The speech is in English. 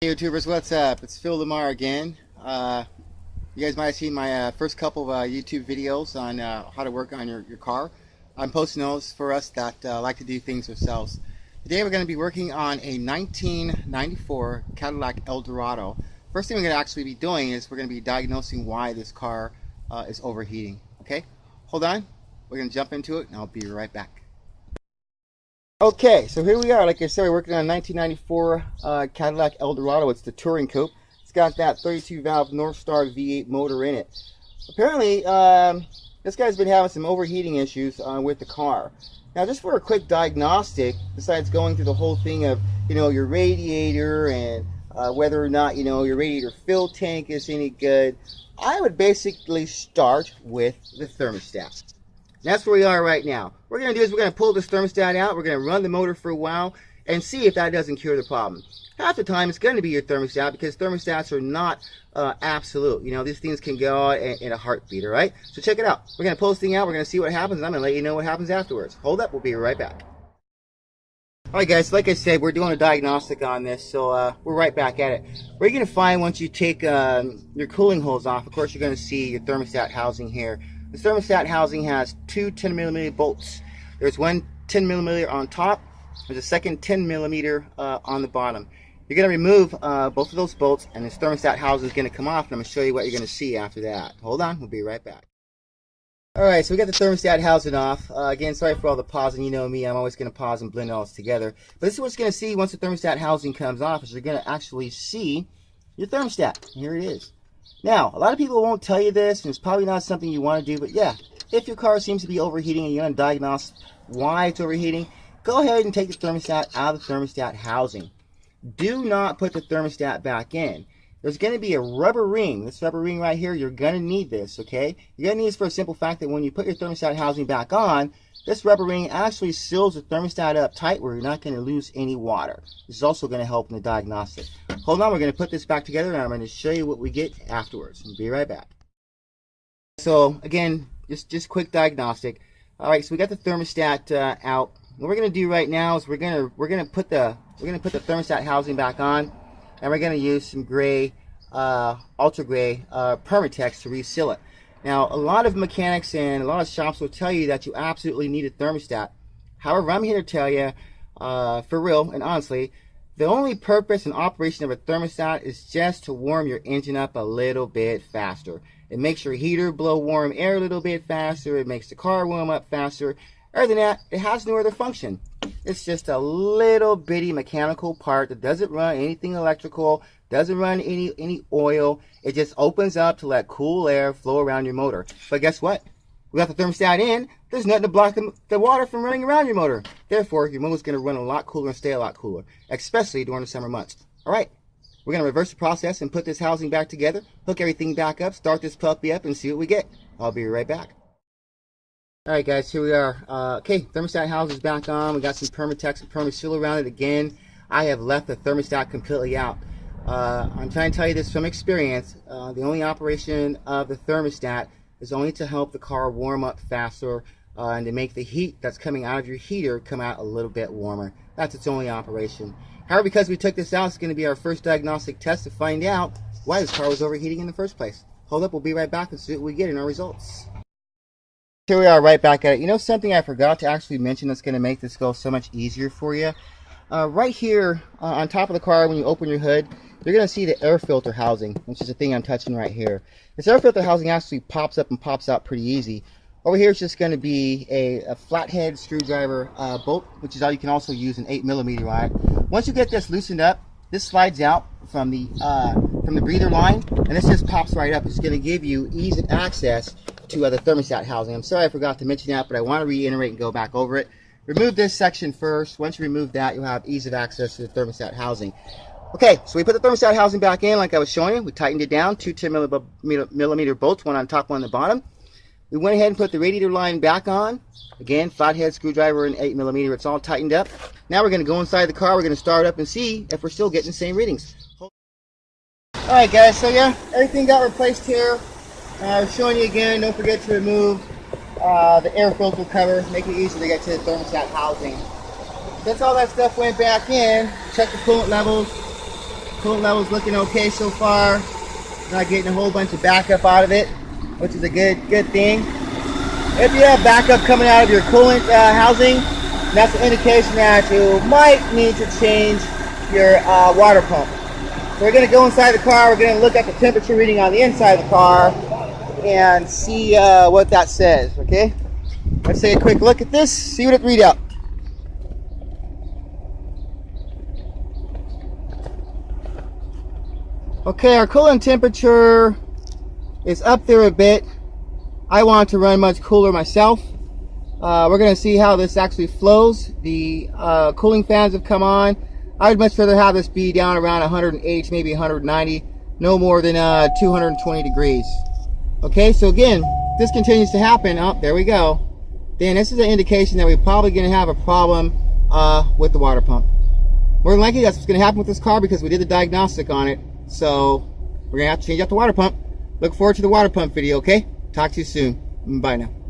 Hey YouTubers, what's up? It's Phil Lamar again. You guys might have seen my first couple of YouTube videos on how to work on your car. I'm posting those for us that like to do things ourselves. Today we're going to be working on a 1994 Cadillac Eldorado. First thing we're going to actually be doing is we're going to be diagnosing why this car is overheating. Okay, hold on. We're going to jump into it and I'll be right back. Okay, so here we are. Like I said, we're working on a 1994 Cadillac Eldorado. It's the Touring Coupe. It's got that 32 valve North Star V8 motor in it. Apparently, this guy's been having some overheating issues with the car. Now, just for a quick diagnostic, besides going through the whole thing of, your radiator and whether or not, your radiator fill tank is any good, I would basically start with the thermostat. That's where we are right now. What we're going to do is we're going to pull this thermostat out. We're going to run the motor for a while and see if that doesn't cure the problem. Half the time it's going to be your thermostat because thermostats are not absolute. These things can go out in a heartbeat, all right? So check it out. We're going to pull this thing out. We're going to see what happens, and I'm going to let you know what happens afterwards. Hold up. We'll be right back. All right, guys. Like I said, we're doing a diagnostic on this, so we're right back at it. What you're going to find once you take your cooling hose off, of course, you're going to see your thermostat housing here. The thermostat housing has two 10mm bolts. There's one 10mm on top. There's a second 10mm on the bottom. You're going to remove both of those bolts, and this thermostat housing is going to come off, and I'm going to show you what you're going to see after that. Hold on, we'll be right back. Alright, so we got the thermostat housing off. Again, sorry for all the pausing. You know me, I'm always going to pause and blend all this together. But this is what you're going to see once the thermostat housing comes off, is you're going to actually see your thermostat. Here it is. Now, a lot of people won't tell you this, and it's probably not something you want to do, but yeah, if your car seems to be overheating and you want to diagnose why it's overheating, go ahead and take the thermostat out of the thermostat housing. Do not put the thermostat back in. There's going to be a rubber ring. This rubber ring right here, you're going to need this, okay? You're going to need this for a simple fact that when you put your thermostat housing back on, this rubber ring actually seals the thermostat up tight where you're not going to lose any water. This is also going to help in the diagnostic. Hold on, we're going to put this back together and I'm going to show you what we get afterwards. We'll be right back. So again, just quick diagnostic. All right, so we got the thermostat out. What we're going to do right now is we're going to put the thermostat housing back on, and we're going to use some gray, ultra gray Permatex to reseal it. Now, a lot of mechanics and a lot of shops will tell you that you absolutely need a thermostat. However, I'm here to tell you, for real and honestly, the only purpose and operation of a thermostat is just to warm your engine up a little bit faster. It makes your heater blow warm air a little bit faster. It makes the car warm up faster. Other than that, it has no other function. It's just a little bitty mechanical part that doesn't run anything electrical, doesn't run any oil. It just opens up to let cool air flow around your motor. But guess what? We got the thermostat in. There's nothing to block the water from running around your motor. Therefore, your motor's going to run a lot cooler and stay a lot cooler, especially during the summer months. All right, we're going to reverse the process and put this housing back together, hook everything back up, start this puppy up, and see what we get. I'll be right back. All right, guys, here we are. Okay, thermostat housing is back on. We got some Permatex and Permaseal around it again. I have left the thermostat completely out. I'm trying to tell you this from experience. The only operation of the thermostat is only to help the car warm up faster and to make the heat that's coming out of your heater come out a little bit warmer. That's its only operation. However, because we took this out, it's going to be our first diagnostic test to find out why this car was overheating in the first place. Hold up, we'll be right back and see what we get in our results. Here we are right back at it. Something I forgot to actually mention that's going to make this go so much easier for you. Right here on top of the car, when you open your hood, you're going to see the air filter housing, which is the thing I'm touching right here. This air filter housing actually pops up and pops out pretty easy. Over here is just going to be a flathead screwdriver bolt, which is all you can also use an 8mm on it. Once you get this loosened up, this slides out from the breather line, and this just pops right up. It's going to give you ease of access to the thermostat housing. I'm sorry I forgot to mention that, but I want to reiterate and go back over it. Remove this section first. Once you remove that, you'll have ease of access to the thermostat housing. Okay, so we put the thermostat housing back in like I was showing you. We tightened it down, two 10mm bolts, one on top, one on the bottom. We went ahead and put the radiator line back on. Again, flathead screwdriver and 8mm. It's all tightened up. Now we're going to go inside the car. We're going to start up and see if we're still getting the same readings. Alright guys, so yeah, everything got replaced here. Showing you again, don't forget to remove the air filter cover, make it easy to get to the thermostat housing. Since all that stuff went back in, check the coolant levels. Coolant level's looking okay so far. Not getting a whole bunch of backup out of it, which is a good thing. If you have backup coming out of your coolant housing, that's an indication that you might need to change your water pump. So we're going to go inside the car. We're going to look at the temperature reading on the inside of the car and see what that says. Okay, let's take a quick look at this, see what it read out. Okay, our coolant temperature is up there a bit. I want to run much cooler myself. We're going to see how this actually flows. The cooling fans have come on. I would much rather have this be down around 180, maybe 190, no more than 220 degrees. Okay, so again, this continues to happen. Oh, there we go. Then this is an indication that we're probably going to have a problem with the water pump. More than likely, that's what's going to happen with this car because we did the diagnostic on it. So we're going to have to change out the water pump. Look forward to the water pump video, okay? Talk to you soon. Bye now.